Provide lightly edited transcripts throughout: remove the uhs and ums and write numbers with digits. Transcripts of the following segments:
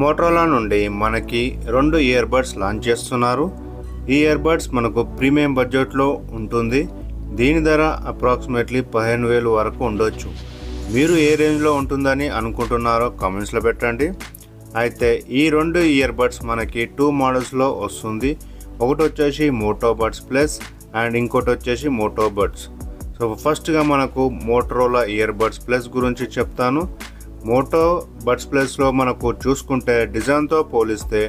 Motorola నుండి మనకి 2 ear buds launch చేస్తున్నారు. ఈ ఇయర్ బడ్స్ మనకు ప్రీమియం బడ్జెట్లో ఉంటుంది. దీని ధర అప్రాక్సిమేట్లీ 15,000 వరకు ఉండొచ్చు. మీరు ఏ రేంజ్లో ఉంటుందని అనుకుంటున్నారో కామెంట్స్లో పెట్టండి. అయితే ఈ 2 ఇయర్ బడ్స్ మనకి 2 మోడల్స్లో వస్తుంది. ఒకటి వచ్చేసి మోటో బడ్స్ ప్లస్ అండ్ ఇంకోటి వచ్చేసి మోటో బడ్స్. సో ఫస్ట్గా మనకు మోటరోలా ఇయర్ బడ్స్ ప్లస్ గురించి చెప్తాను. మోటో బడ్స్ ప్లస్లో మనకు చూసుకుంటే డిజైన్తో పోలిస్తే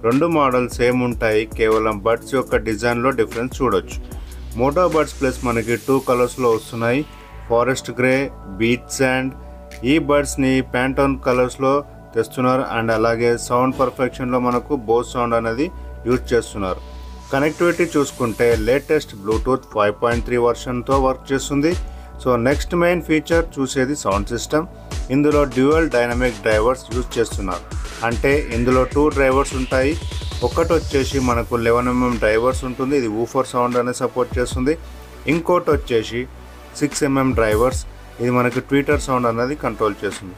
2 మోడల్స్ సేమ్ ఉంటాయి. కేవలం బడ్స్ యొక్క డిజైన్లో డిఫరెన్స్ చూడొచ్చు. మోటో బడ్స్ ప్లస్ మనకి 2 కలర్స్లో వస్తున్నాయి, ఫారెస్ట్ గ్రే, బీచ్ శాండ్. ఈ బడ్స్ని ప్యాంటోన్ కలర్స్లో తెస్తున్నారు అండ్ అలాగే సౌండ్ పర్ఫెక్షన్లో మనకు బోస్ సౌండ్ అనేది యూజ్ చేస్తున్నారు. కనెక్టివిటీ చూసుకుంటే లేటెస్ట్ బ్లూటూత్ 5.3 వర్షన్తో వర్క్ చేస్తుంది. సో నెక్స్ట్ మెయిన్ ఫీచర్ చూసేది సౌండ్ సిస్టమ్. ఇందులో డ్యూయల్ డైనమిక్ డ్రైవర్స్ యూజ్ చేస్తున్నారు. అంటే ఇందులో 2 డ్రైవర్స్ ఉంటాయి. ఒకటి వచ్చేసి మనకు 11mm డ్రైవర్స్ ఉంటుంది, ఇది వూఫర్ సౌండ్ అనేది సపోర్ట్ చేస్తుంది. ఇంకోటి వచ్చేసి 6mm డ్రైవర్స్, ఇది మనకు ట్వీటర్ సౌండ్ అనేది కంట్రోల్ చేస్తుంది.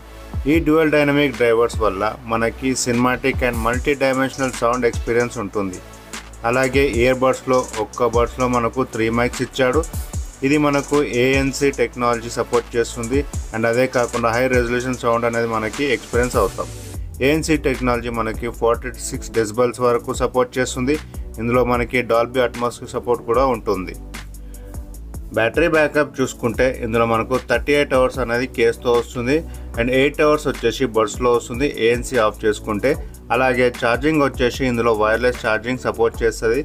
ఈ డ్యూయల్ డైనమిక్ డ్రైవర్స్ వల్ల మనకి cinematic and multi dimensional sound experience ఉంటుంది. అలాగే ఇయర్ బడ్స్లో మనకు 3 మైక్స్ ఇచ్చాడు. ఇది మనకు ANC టెక్నాలజీ సపోర్ట్ చేస్తుంది అండ్ అదే కాకుండా హై రెజల్యూషన్ సౌండ్ అనేది మనకి ఎక్స్పీరియన్స్ అవుతాం. ANC టెక్నాలజీ మనకి 46 డెసిబెల్స్ వరకు సపోర్ట్ చేస్తుంది. ఇందులో మనకి డాల్బీ అట్మాస్ సపోర్ట్ కూడా ఉంటుంది. బ్యాటరీ బ్యాకప్ చూసుకుంటే ఇందులో మనకు 38 అవర్స్ అనేది కేస్తో వస్తుంది అండ్ 8 అవర్స్ వచ్చేసి బడ్స్లో వస్తుంది ANC ఆఫ్ చేసుకుంటే. అలాగే ఛార్జింగ్ వచ్చేసి ఇందులో వైర్లెస్ ఛార్జింగ్ సపోర్ట్ చేస్తుంది.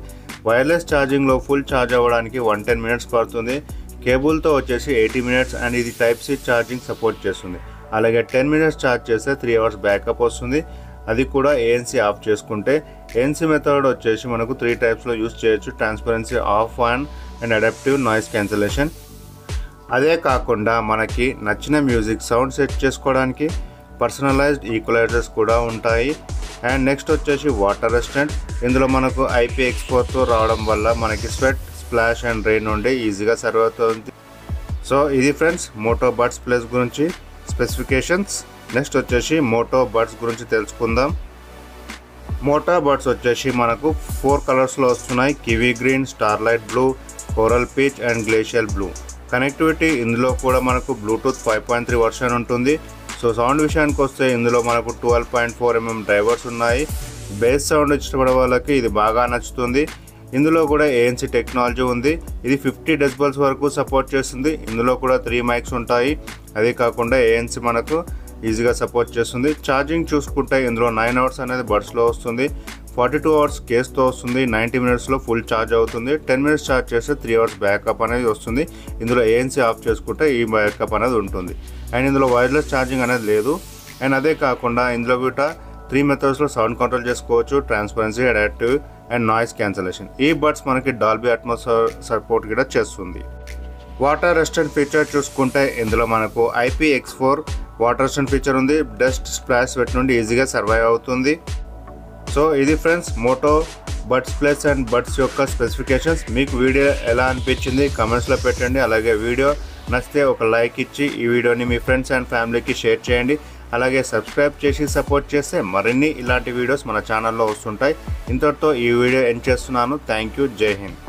వైర్లెస్ ఛార్జింగ్లో ఫుల్ ఛార్జ్ అవ్వడానికి 110 మినిట్స్ పడుతుంది. కేబుల్తో వచ్చేసి 80 మినిట్స్ అండ్ ఇది Type-C ఛార్జింగ్ సపోర్ట్ చేస్తుంది. అలాగే 10 మినిట్స్ ఛార్జ్ చేస్తే 3 అవర్స్ బ్యాకప్ వస్తుంది. అది కూడా ANC ఆఫ్ చేసుకుంటే. ANC మెథడ్ వచ్చేసి మనకు 3 టైప్స్లో యూజ్ చేయొచ్చు: transparency, of and adaptive noise cancellation. అదే కాకుండా మనకి నచ్చిన మ్యూజిక్ సౌండ్ సెట్ చేసుకోవడానికి పర్సనలైజ్డ్ ఈక్వలైజర్స్ కూడా ఉంటాయి. అండ్ నెక్స్ట్ వచ్చేసి వాటర్ రెసిస్టెంట్. ఇందులో మనకు IPX4తో రావడం వల్ల మనకి స్వెట్, స్ప్లాష్ అండ్ రెయిన్ నుండి ఈజీగా సర్వ్ అవుతుంది. సో ఇది ఫ్రెండ్స్ మోటో బడ్స్ ప్లస్ గురించి స్పెసిఫికేషన్స్. నెక్స్ట్ వచ్చేసి మోటో బడ్స్ గురించి తెలుసుకుందాం. మోటో బడ్స్ వచ్చేసి మనకు 4 కలర్స్లో వస్తున్నాయి: kiwi green, starlight blue, coral peach and glacial blue. Connectivity ఇందులో కూడా మనకు బ్లూటూత్ 5.3 వర్షన్ ఉంటుంది. సో సౌండ్ విషయానికి వస్తే ఇందులో మనకు 12.4mm డ్రైవర్స్ ఉన్నాయి. బేస్ సౌండ్ ఇష్టపడే వాళ్ళకి ఇది బాగా నచ్చుతుంది. ఇందులో కూడా ANC టెక్నాలజీ ఉంది. ఇది 50 డెసిబెల్స్ వరకు సపోర్ట్ చేస్తుంది. ఇందులో కూడా 3 మైక్స్ ఉంటాయి. అదే కాకుండా ANC మనకు ఈజీగా సపోర్ట్ చేస్తుంది. ఛార్జింగ్ చూసుకుంటే ఇందులో 9 అవర్స్ అనేది బడ్స్లో వస్తుంది, 42 అవర్స్ కేస్తో వస్తుంది, 90 మినిట్స్లో ఫుల్ ఛార్జ్ అవుతుంది. 10 మినిట్స్ ఛార్జ్ చేస్తే 3 అవర్స్ బ్యాకప్ అనేది వస్తుంది. ఇందులో ANC ఆఫ్ చేసుకుంటే ఈ బ్యాకప్ అనేది ఉంటుంది. అండ్ ఇందులో వైర్లెస్ ఛార్జింగ్ అనేది లేదు. అండ్ అదే కాకుండా ఇందులో కూడా 3 మెథడ్స్లో సౌండ్ కంట్రోల్ చేసుకోవచ్చు: transparency, adaptive and noise cancellation. ఈ బడ్స్ మనకి డాల్బీ అట్మాస్ సపోర్ట్ కూడా చేస్తుంది. వాటర్ రెసిస్టెంట్ ఫీచర్ చూసుకుంటే ఇందులో మనకు IPX4 వాటర్ రెసిస్టెంట్ ఫీచర్ ఉంది. డస్ట్, స్ప్లాష్, స్వెట్ నుండి ఈజీగా సర్వైవ్ అవుతుంది. సో ఇది friends Moto buds plus and buds యొక్క స్పెసిఫికేషన్స్. మీకు వీడియో ఎలా అనిపించింది కామెంట్స్లో పెట్టండి. అలాగే వీడియో నచ్చితే ఒక లైక్ ఇచ్చి ఈ వీడియోని మీ ఫ్రెండ్స్ అండ్ ఫ్యామిలీకి షేర్ చేయండి. అలాగే సబ్స్క్రైబ్ చేసి సపోర్ట్ చేస్తే మరిన్ని ఇలాంటి వీడియోస్ మన ఛానల్లో వస్తుంటాయి. ఇంతటితో ఈ వీడియో ఎండ్ చేస్తున్నాను. Thank you. జై హింద్.